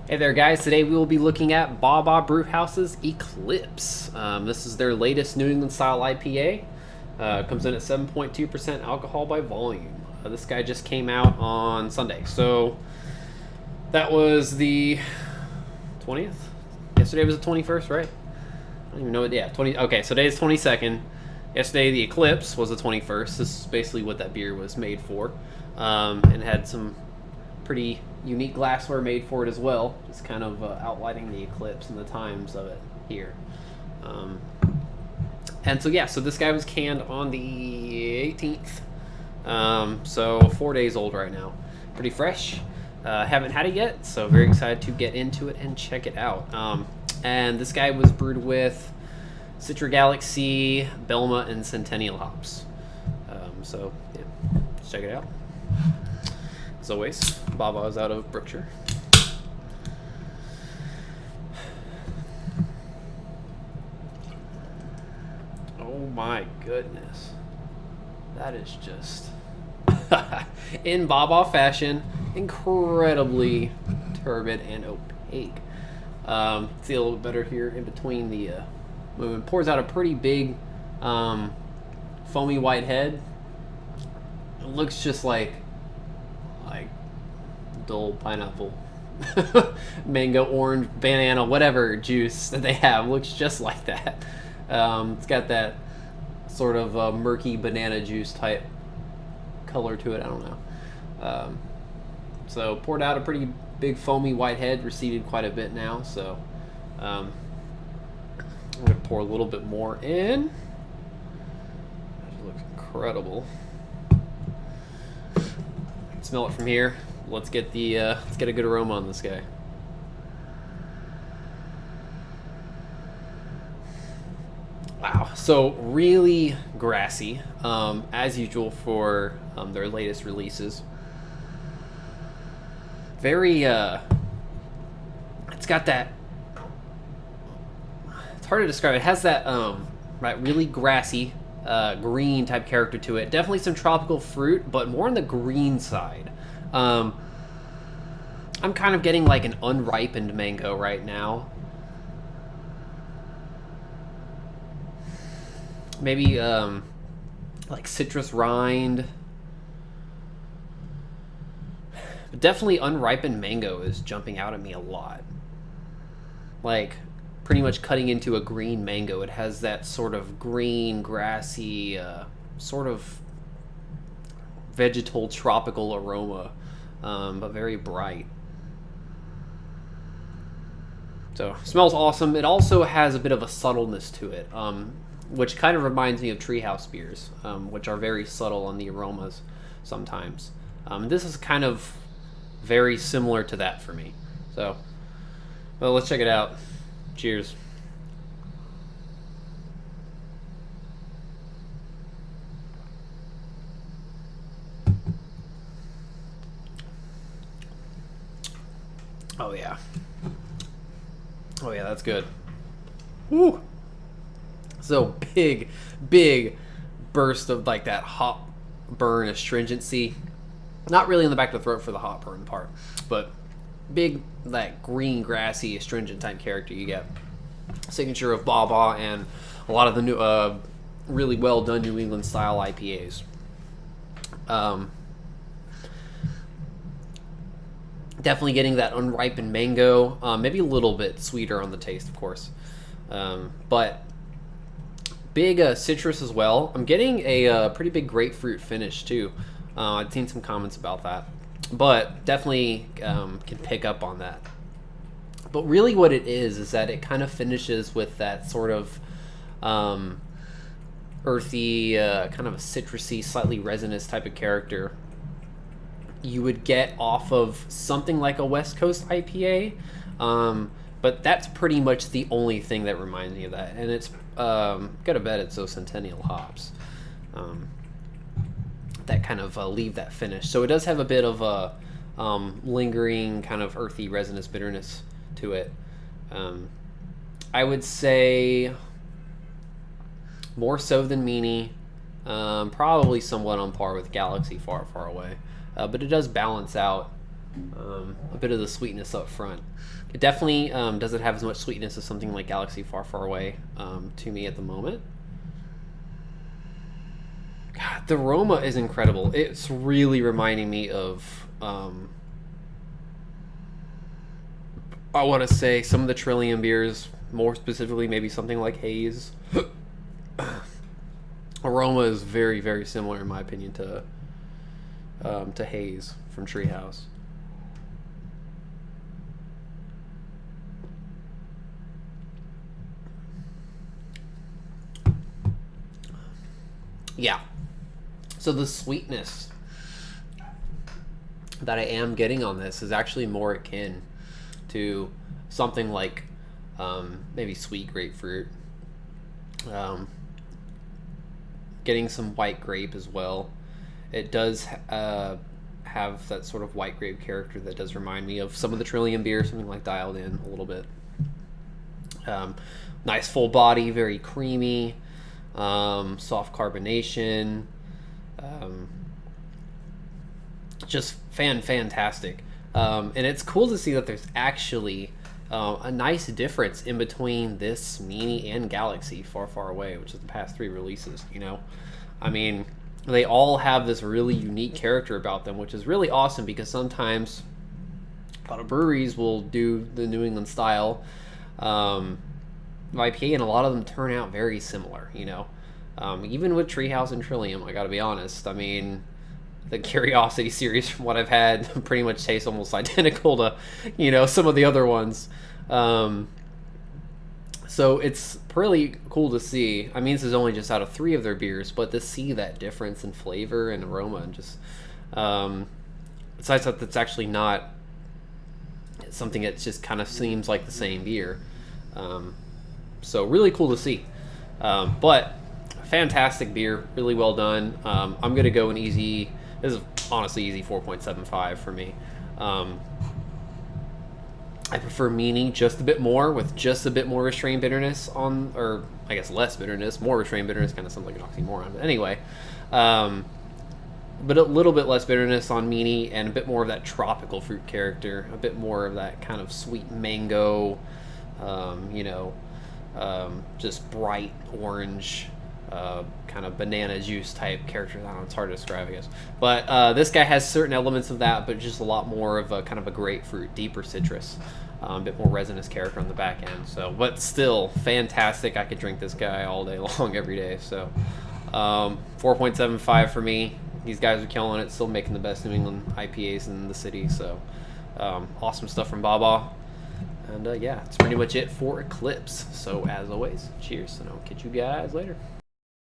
Hey there guys, today we will be looking at Baa Baa Brewhouse's Eclipse. This is their latest New England style IPA. Comes in at 7.2% alcohol by volume. This guy just came out on Sunday, so that was the 20th? Yesterday was the 21st, right? I don't even know what, yeah, 20, okay, so today's 22nd. Yesterday the Eclipse was the 21st. This is basically what that beer was made for. And had some pretty unique glassware made for it as well, just kind of outlining the Eclipse and the times of it here. And so yeah, so this guy was canned on the 18th, so 4 days old right now. Pretty fresh. Haven't had it yet, so very excited to get into it and check it out. And this guy was brewed with Citra Galaxy, Belma, and Centennial hops. So yeah, let's check it out. As always, Baa Baa is out of Brookshire. Oh my goodness. That is just, in Baa Baa fashion, incredibly turbid and opaque. See a little bit better here in between the movement. Pours out a pretty big foamy white head. It looks just like dull pineapple, mango, orange, banana, whatever juice that they have. Looks just like that. It's got that sort of murky banana juice type color to it. I don't know. So poured out a pretty big foamy white head, receded quite a bit now. So I'm gonna pour a little bit more in. That looks incredible. Smell it from here. Let's get a good aroma on this guy. Wow, so really grassy, as usual for their latest releases. Very, it's got that, it's hard to describe. It has that, right, really grassy, green type character to it. Definitely some tropical fruit, but more on the green side. I'm kind of getting like an unripened mango right now. Maybe like citrus rind. But definitely unripened mango is jumping out at me a lot. Like pretty much cutting into a green mango. It has that sort of green, grassy, sort of vegetal tropical aroma, but very bright. So smells awesome. It also has a bit of a subtleness to it, which kind of reminds me of treehouse beers, which are very subtle on the aromas sometimes. This is kind of very similar to that for me. So, well, let's check it out. Cheers. Oh yeah. Oh yeah, that's good. Woo! So big burst of like that hop burn astringency. Not really in the back of the throat for the hop burn part, but big, that green, grassy, astringent type character you get. Signature of Baa Baa and a lot of the new, really well done New England style IPAs. Definitely getting that unripened mango, maybe a little bit sweeter on the taste, of course, but big citrus as well. I'm getting a pretty big grapefruit finish too. I've seen some comments about that, but definitely can pick up on that. But really what it is that it kind of finishes with that sort of earthy, kind of a citrusy, slightly resinous type of character you would get off of something like a West Coast IPA, but that's pretty much the only thing that reminds me of that. And it's gotta bet it's those Centennial hops that kind of leave that finish. So it does have a bit of a lingering kind of earthy resinous bitterness to it. I would say more so than Meanie, probably somewhat on par with Galaxy Far Far Away. But it does balance out a bit of the sweetness up front. It definitely doesn't have as much sweetness as something like Galaxy Far Far Away to me at the moment. God, the aroma is incredible. It's really reminding me of, I want to say, some of the Trillium beers, more specifically maybe something like Haze. Aroma is very, very similar in my opinion to Haze from Treehouse. Yeah. So the sweetness that I am getting on this is actually more akin to something like maybe sweet grapefruit. Getting some white grape as well. It does have that sort of white grape character that does remind me of some of the Trillium beer, something like Dialed In a little bit. Nice full body, very creamy, soft carbonation. Just fantastic. And it's cool to see that there's actually a nice difference in between this Meanie and Galaxy Far Far Away, which is the past 3 releases, you know? I mean, they all have this really unique character about them, which is really awesome because sometimes a lot of breweries will do the New England style IPA, and a lot of them turn out very similar, you know? Even with Treehouse and Trillium, I gotta be honest, I mean, the Curiosity series, from what I've had, pretty much tastes almost identical to, you know, some of the other ones. So it's really cool to see. I mean, this is only just out of 3 of their beers, but to see that difference in flavor and aroma, and just besides that, that's actually not something that just kind of seems like the same beer. So really cool to see. But fantastic beer, really well done. I'm gonna go an easy. This is honestly easy 4.75 for me. I prefer Meanie just a bit more, with just a bit more restrained bitterness on, or I guess less bitterness, more restrained bitterness, kind of sounds like an oxymoron, but anyway. But a little bit less bitterness on Meanie, and a bit more of that tropical fruit character, a bit more of that kind of sweet mango, you know, just bright orange, kind of banana juice type character. I don't know, it's hard to describe, I guess. But this guy has certain elements of that, but just a lot more of a kind of a grapefruit, deeper citrus, a bit more resinous character on the back end. So, but still fantastic. I could drink this guy all day long, every day. So, 4.75 for me. These guys are killing it, still making the best New England IPAs in the city. So, awesome stuff from Baa Baa. And yeah, that's pretty much it for Eclipse. So as always, cheers, and I'll catch you guys later.